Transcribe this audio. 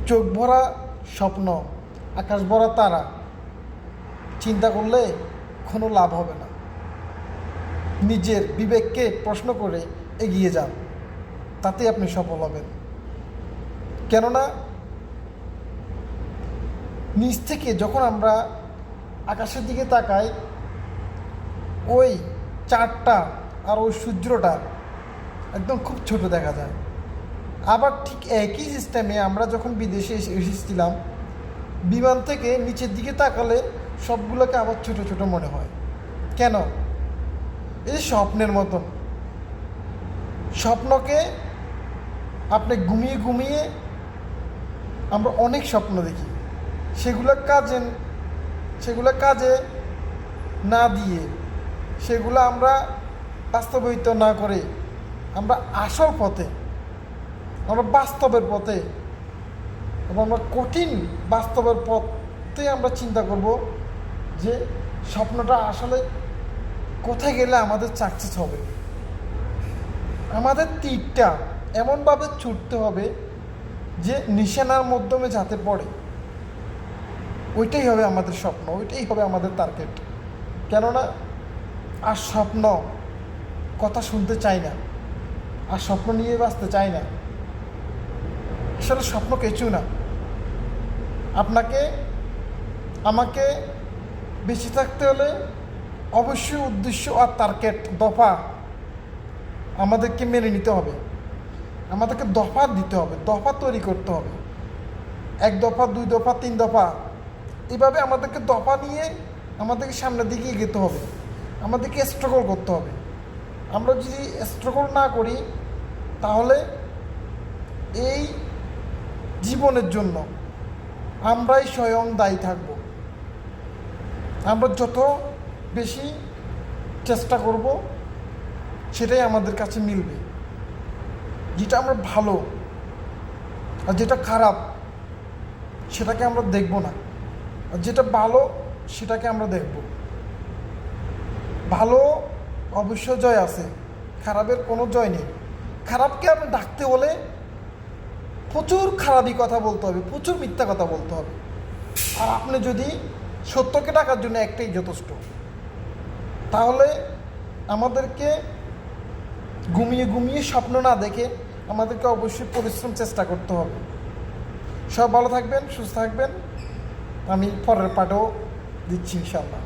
চোখ ভরা স্বপ্ন, আকাশ ভরা তারা চিন্তা করলে কোনো লাভ হবে না। নিজের বিবেককে প্রশ্ন করে এগিয়ে যান, তাতে আপনি সফল হবেন। কেননা নিচ থেকে যখন আমরা আকাশের দিকে তাকাই, ওই চাঁদটা আর ওই সূর্যটা একদম খুব ছোট দেখা যায়। আবার ঠিক একই সিস্টেমে আমরা যখন বিদেশে এসেছিলাম, বিমান থেকে নিচের দিকে তাকালে সবগুলোকে আবার ছোট ছোট মনে হয়। কেন? এই স্বপ্নের মতন। স্বপ্নকে আপনি ঘুমিয়ে ঘুমিয়ে আমরা অনেক স্বপ্ন দেখি, সেগুলো কাজে না দিয়ে, সেগুলো আমরা বাস্তবায়িত না করে আমরা আসল পথে, আমরা বাস্তবের পথে এবং আমরা কঠিন বাস্তবের পথে আমরা চিন্তা করব যে স্বপ্নটা আসলে কোথায় গেলে আমাদের সাকসেস হবে। আমাদের তীরটা এমনভাবে ছুটতে হবে যে নিশানার মাধ্যমে যাতে পড়ে, ওইটাই হবে আমাদের স্বপ্ন, ওইটাই হবে আমাদের টার্গেট। কেননা আর স্বপ্ন কথা শুনতে চাই না, আর স্বপ্ন নিয়ে বাঁচতে চাই না। আসলে স্বপ্ন কিছু না। আপনাকে আমাকে বেঁচে থাকতে হলে অবশ্যই উদ্দেশ্য আর টার্গেট দফা আমাদেরকে মেনে নিতে হবে। আমাদেরকে দফা দিতে হবে, দফা তৈরি করতে হবে। 1 দফা, 2 দফা, 3 দফা, এভাবে আমাদেরকে দফা নিয়ে আমাদেরকে সামনের দিকে এগোতে হবে। আমাদেরকে স্ট্রাগল করতে হবে। আমরা যদি স্ট্রাগল না করি তাহলে এই জীবনের জন্য আমরাই স্বয়ং দায়ী থাকব। আমরা যত বেশি চেষ্টা করব সেটাই আমাদের কাছে মিলবে। যেটা আমরা ভালো আর যেটা খারাপ সেটাকে আমরা দেখব না, আর যেটা ভালো সেটাকে আমরা দেখব। ভালো অবশ্য জয় আছে, খারাপের কোনো জয় নেই। খারাপকে আপনি ডাকতে হলে প্রচুর খারাপই কথা বলতে হবে, প্রচুর মিথ্যা কথা বলতে হবে। আর আপনি যদি সত্যকে ডাকার জন্য একটাই যথেষ্ট, তাহলে আমাদেরকে ঘুমিয়ে ঘুমিয়ে স্বপ্ন না দেখে আমাদেরকে অবশ্যই পরিশ্রম চেষ্টা করতে হবে। সব ভালো থাকবেন, সুস্থ থাকবেন। আমি পরের পাঠও দিচ্ছি ইনশাআল্লাহ।